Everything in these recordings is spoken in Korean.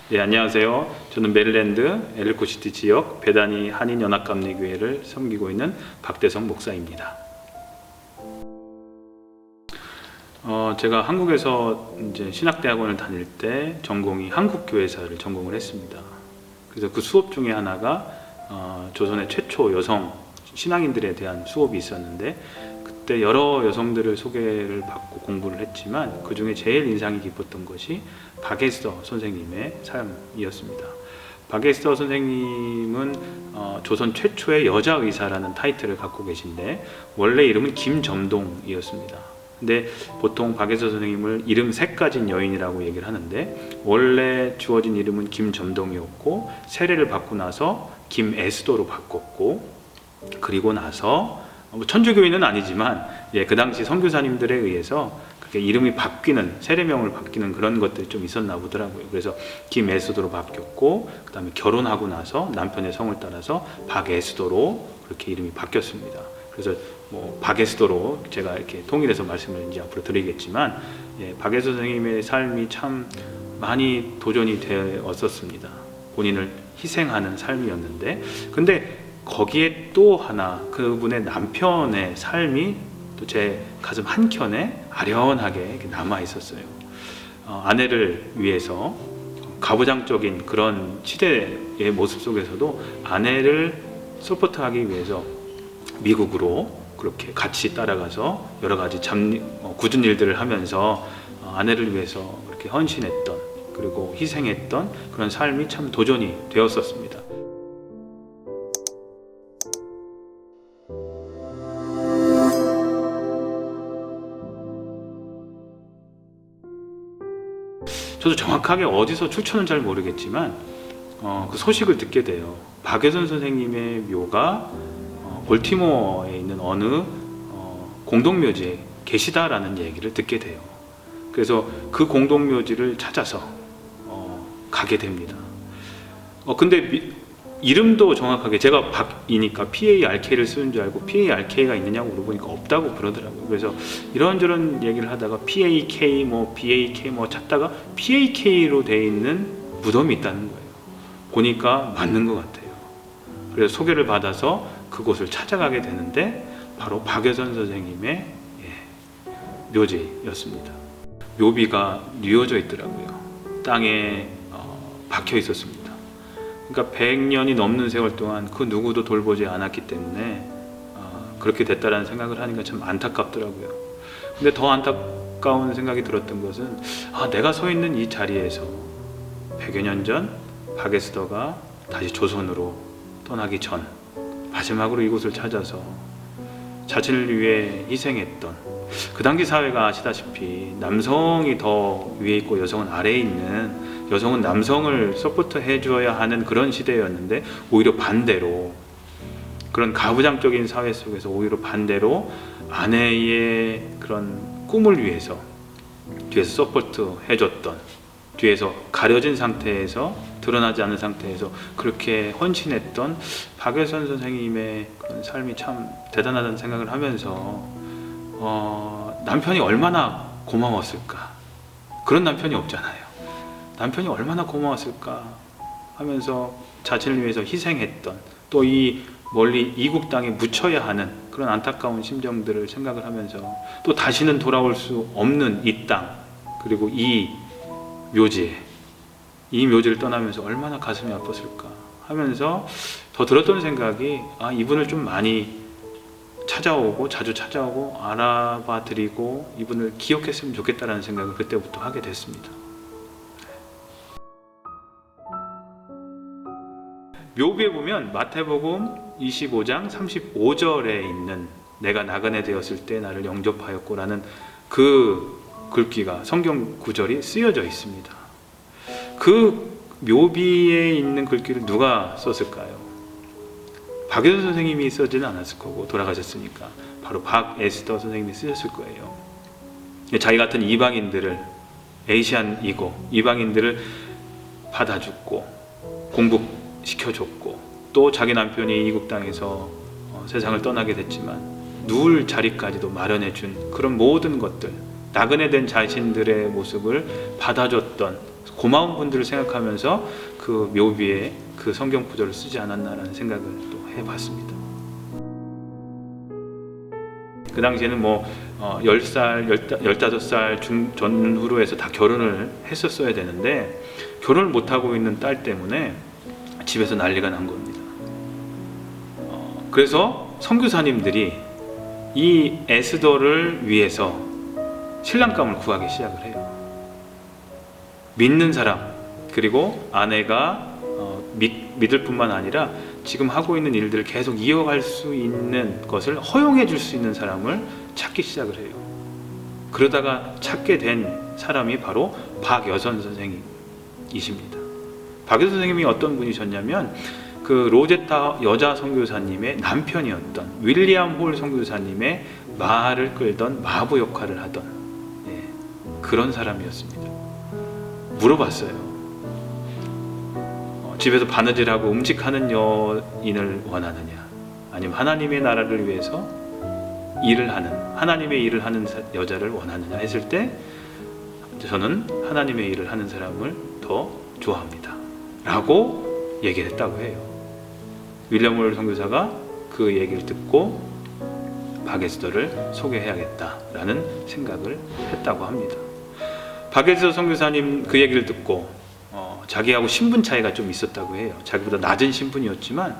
네, 안녕하세요. 저는 메릴랜드 엘리코시티 지역 베다니 한인연합감리교회를 섬기고 있는 박대성 목사입니다. 제가 한국에서 이제 신학대학원을 다닐 때 전공이 한국교회사를 전공을 했습니다. 그래서 그 수업 중에 하나가 조선의 최초 여성 신앙인들에 대한 수업이 있었는데, 그때 여러 여성들을 소개를 받고 공부를 했지만 그 중에 제일 인상이 깊었던 것이 박에스더 선생님의 삶이었습니다. 박에스더 선생님은 조선 최초의 여자 의사라는 타이틀을 갖고 계신데, 원래 이름은 김점동이었습니다. 근데 보통 박에스더 선생님을 이름 색 가진 여인이라고 얘기를 하는데, 원래 주어진 이름은 김점동이었고 세례를 받고 나서 김에스더로 바꿨고, 그리고 나서 천주교인은 아니지만 그 당시 선교사님들에 의해서 그렇게 이름이 바뀌는, 세례명을 바뀌는 그런 것들이 좀 있었나 보더라고요. 그래서 김에스더로 바뀌었고, 그 다음에 결혼하고 나서 남편의 성을 따라서 박에스더로 그렇게 이름이 바뀌었습니다. 그래서 박에스더로 제가 이렇게 통일해서 말씀을 이제 앞으로 드리겠지만, 박에스더 선생님의 삶이 참 많이 도전이 되었었습니다. 본인을 희생하는 삶이었는데, 근데 거기에 또 하나 그분의 남편의 삶이 또 제 가슴 한켠에 아련하게 남아 있었어요. 아내를 위해서 가부장적인 그런 시대의 모습 속에서도 아내를 서포트하기 위해서 미국으로 그렇게 같이 따라가서 여러 가지 굳은 일들을 하면서 아내를 위해서 그렇게 헌신했던, 그리고 희생했던 그런 삶이 참 도전이 되었었습니다. 저도 정확하게 어디서 출처는 잘 모르겠지만 그 소식을 듣게 돼요. 박여선 선생님의 묘가 볼티모어에 있는 어느 공동묘지에 계시다라는 얘기를 듣게 돼요. 그래서 그 공동묘지를 찾아서 가게 됩니다. 근데 이름도 정확하게, 제가 박이니까 PARK를 쓰는 줄 알고 PARK가 있느냐고 물어보니까 없다고 그러더라고요. 그래서 이런저런 얘기를 하다가 PAK, BAK 찾다가 PAK로 돼 있는 무덤이 있다는 거예요. 보니까 맞는 것 같아요. 그래서 소개를 받아서 그곳을 찾아가게 되는데, 바로 박여선 선생님의 묘지였습니다. 묘비가 뉘어져 있더라고요. 땅에 박혀 있었습니다. 그러니까 100년이 넘는 세월 동안 그 누구도 돌보지 않았기 때문에 그렇게 됐다라는 생각을 하니까 참 안타깝더라고요. 근데 더 안타까운 생각이 들었던 것은, 내가 서 있는 이 자리에서 100여 년 전 박에스더가 다시 조선으로 떠나기 전 마지막으로 이곳을 찾아서 자신을 위해 희생했던, 그 당시 사회가 아시다시피 남성이 더 위에 있고 여성은 아래에 있는, 여성은 남성을 서포트 해줘야 하는 그런 시대였는데, 오히려 반대로 그런 가부장적인 사회 속에서 오히려 반대로 아내의 그런 꿈을 위해서 뒤에서 서포트 해줬던, 뒤에서 가려진 상태에서, 드러나지 않은 상태에서 그렇게 헌신했던 박여선 선생님의 그런 삶이 참 대단하다는 생각을 하면서 남편이 얼마나 고마웠을까. 그런 남편이 없잖아요. 남편이 얼마나 고마웠을까 하면서 자신을 위해서 희생했던, 또 이 멀리 이국 땅에 묻혀야 하는 그런 안타까운 심정들을 생각을 하면서, 또 다시는 돌아올 수 없는 이 땅, 그리고 이 묘지를 떠나면서 얼마나 가슴이 아팠을까 하면서 더 들었던 생각이, 이분을 좀 많이 찾아오고, 자주 찾아오고 알아봐 드리고 이분을 기억했으면 좋겠다라는 생각을 그때부터 하게 됐습니다. 묘비에 보면 마태복음 25장 35절에 있는 내가 나그네 되었을 때 나를 영접하였고 라는 그 글귀가, 성경 구절이 쓰여져 있습니다. 그 묘비에 있는 글귀를 누가 썼을까요? 박여선 선생님이 쓰지는 않았을 거고, 돌아가셨으니까 바로 박에스더 선생님이 쓰셨을 거예요. 자기 같은 이방인들을, 에이시안이고 이방인들을 받아줬고 공부시켜줬고, 또 자기 남편이 이국 땅에서 세상을 떠나게 됐지만 누울 자리까지도 마련해준 그런 모든 것들, 나그네 된 자신들의 모습을 받아줬던 고마운 분들을 생각하면서 그 묘비에 그 성경 구절을 쓰지 않았나라는 생각을 또 해봤습니다. 그 당시에는 10살, 15살 전후로 해서 다 결혼을 했었어야 되는데 결혼을 못하고 있는 딸 때문에 집에서 난리가 난 겁니다. 그래서 선교사님들이 이 에스더를 위해서 신랑감을 구하기 시작을 해요. 믿는 사람, 그리고 아내가 믿을 뿐만 아니라 지금 하고 있는 일들을 계속 이어갈 수 있는 것을 허용해 줄 수 있는 사람을 찾기 시작을 해요. 그러다가 찾게 된 사람이 바로 박여선 선생님이십니다. 박여선 선생님이 어떤 분이셨냐면 그 로제타 여자 선교사님의 남편이었던 윌리엄 홀 선교사님의 말을 끌던 마부 역할을 하던 그런 사람이었습니다. 물어봤어요. 집에서 바느질하고 음식하는 여인을 원하느냐, 아니면 하나님의 나라를 위해서 하나님의 일을 하는 여자를 원하느냐 했을 때 저는 하나님의 일을 하는 사람을 더 좋아합니다 라고 얘기를 했다고 해요. 윌리엄 홀 선교사가 그 얘기를 듣고 박에스더를 소개해야겠다라는 생각을 했다고 합니다. 박에스더 선교사님 그 얘기를 듣고 자기하고 신분 차이가 좀 있었다고 해요. 자기보다 낮은 신분이었지만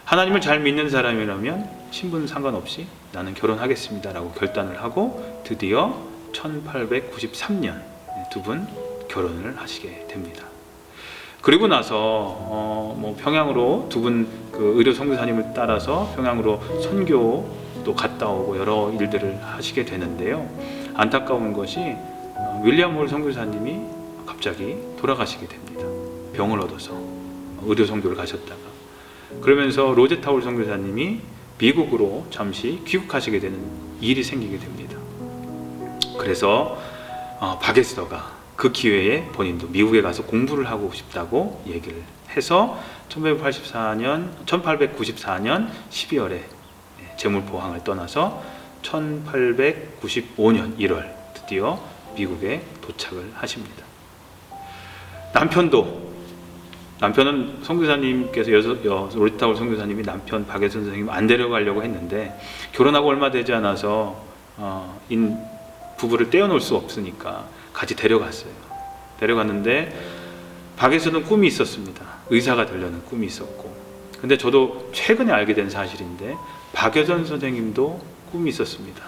하나님을 잘 믿는 사람이라면 신분 상관없이 나는 결혼하겠습니다 라고 결단을 하고 드디어 1893년 두 분 결혼을 하시게 됩니다. 그리고 나서 평양으로 두 분 그 의료 선교사님을 따라서 평양으로 선교도 갔다 오고 여러 일들을 하시게 되는데요. 안타까운 것이 윌리엄 홀 선교사님이 갑자기 돌아가시게 됩니다. 병을 얻어서 의료 선교를 가셨다가 그러면서 로제타 홀 선교사님이 미국으로 잠시 귀국하시게 되는 일이 생기게 됩니다. 그래서 박에스더가 그 기회에 본인도 미국에 가서 공부를 하고 싶다고 얘기를 해서 1894년 12월에 재물포항을 떠나서 1895년 1월 드디어 미국에 도착을 하십니다. 남편은 선교사님께서 로제타 홀 선교사님이 남편 박에선 선생님 안 데려가려고 했는데 결혼하고 얼마 되지 않아서 부부를 떼어놓을 수 없으니까 같이 데려갔어요. 데려갔는데 박에선은 꿈이 있었습니다. 의사가 되려는 꿈이 있었고, 근데 저도 최근에 알게 된 사실인데 박여선 선생님도 꿈이 있었습니다.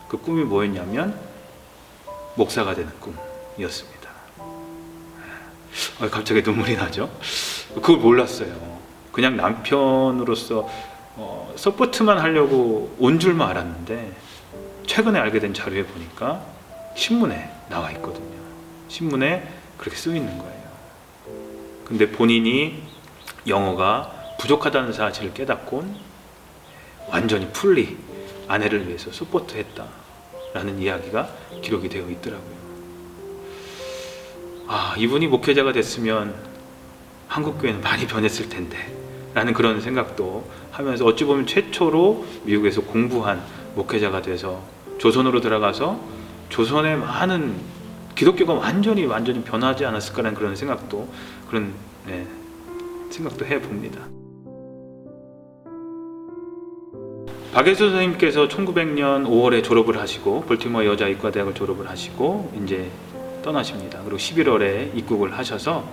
그 꿈이 뭐였냐면 목사가 되는 꿈이었습니다. 갑자기 눈물이 나죠. 그걸 몰랐어요. 그냥 남편으로서 서포트만 하려고 온 줄만 알았는데 최근에 알게 된 자료에 보니까 신문에 나와 있거든요. 신문에 그렇게 쓰여 있는 거예요. 근데 본인이 영어가 부족하다는 사실을 깨닫곤 완전히 풀리 아내를 위해서 서포트했다라는 이야기가 기록이 되어 있더라고요. 이분이 목회자가 됐으면 한국교회는 많이 변했을 텐데 라는 그런 생각도 하면서 어찌 보면 최초로 미국에서 공부한 목회자가 돼서 조선으로 들어가서 조선의 많은 기독교가 완전히 변하지 않았을까라는 그런 생각도 해봅니다. 박에선 선생님께서 1900년 5월에 졸업을 하시고 볼티모어 여자의과대학을 졸업을 하시고 이제 떠나십니다. 그리고 11월에 입국을 하셔서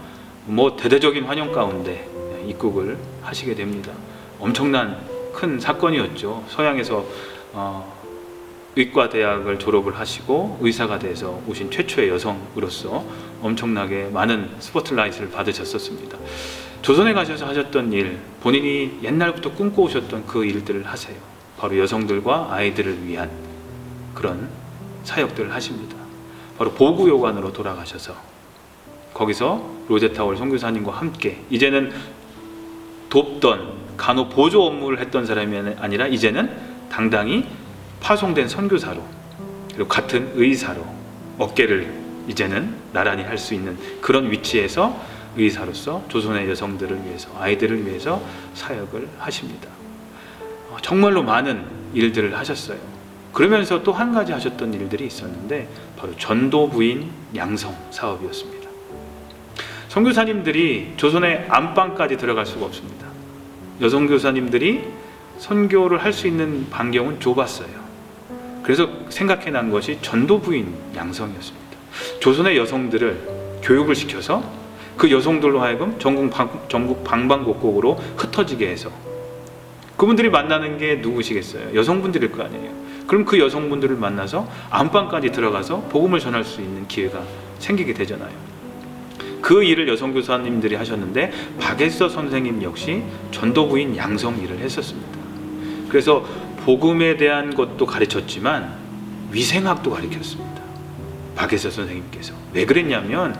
대대적인 환영 가운데 입국을 하시게 됩니다. 엄청난 큰 사건이었죠. 서양에서 의과대학을 졸업을 하시고 의사가 돼서 오신 최초의 여성으로서 엄청나게 많은 스포트라이트를 받으셨었습니다. 조선에 가셔서 하셨던 일, 본인이 옛날부터 꿈꿔오셨던 그 일들을 하세요. 바로 여성들과 아이들을 위한 그런 사역들을 하십니다. 바로 보구요관으로 돌아가셔서 거기서 로제타 홀 선교사님과 함께 이제는 돕던 간호 보조 업무를 했던 사람이 아니라 이제는 당당히 파송된 선교사로 그리고 같은 의사로 어깨를 이제는 나란히 할 수 있는 그런 위치에서 의사로서 조선의 여성들을 위해서 아이들을 위해서 사역을 하십니다. 정말로 많은 일들을 하셨어요. 그러면서 또 한 가지 하셨던 일들이 있었는데 바로 전도부인 양성 사업이었습니다. 선교사님들이 조선의 안방까지 들어갈 수가 없습니다. 여성 교사님들이 선교를 할 수 있는 반경은 좁았어요. 그래서 생각해낸 것이 전도부인 양성이었습니다. 조선의 여성들을 교육을 시켜서 그 여성들로 하여금 전국 방방곡곡으로 흩어지게 해서 그분들이 만나는 게 누구시겠어요? 여성분들일 거 아니에요. 그럼 그 여성분들을 만나서 안방까지 들어가서 복음을 전할 수 있는 기회가 생기게 되잖아요. 그 일을 여성교사님들이 하셨는데 박에서 선생님 역시 전도부인 양성 일을 했었습니다. 그래서 복음에 대한 것도 가르쳤지만 위생학도 가르쳤습니다. 박에서 선생님께서. 왜 그랬냐면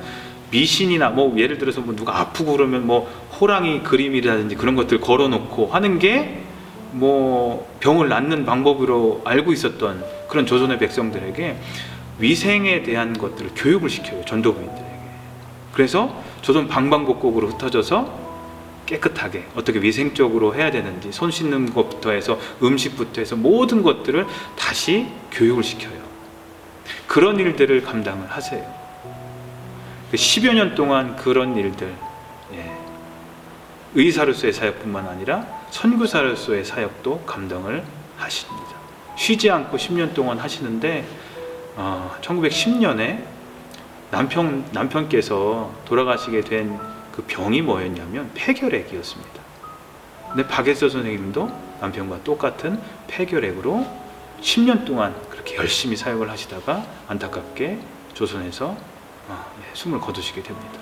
미신이나 뭐 예를 들어서 뭐 누가 아프고 그러면 뭐 호랑이 그림이라든지 그런 것들 걸어놓고 하는 게 뭐 병을 낫는 방법으로 알고 있었던 그런 조선의 백성들에게 위생에 대한 것들을 교육을 시켜요. 전도부인들에게. 그래서 조선 방방곡곡으로 흩어져서 깨끗하게 어떻게 위생적으로 해야 되는지 손 씻는 것부터 해서 음식부터 해서 모든 것들을 다시 교육을 시켜요. 그런 일들을 감당을 하세요. 10여 년 동안 그런 일들, 의사로서의 사역뿐만 아니라 선교사로서의 사역도 감당을 하십니다. 쉬지 않고 10년 동안 하시는데 1910년에 남편께서 돌아가시게 된 그 병이 뭐였냐면 폐결핵이었습니다. 근데 박에서 선생님도 남편과 똑같은 폐결핵으로 10년 동안 그렇게 열심히 사역을 하시다가 안타깝게 조선에서 숨을 거두시게 됩니다.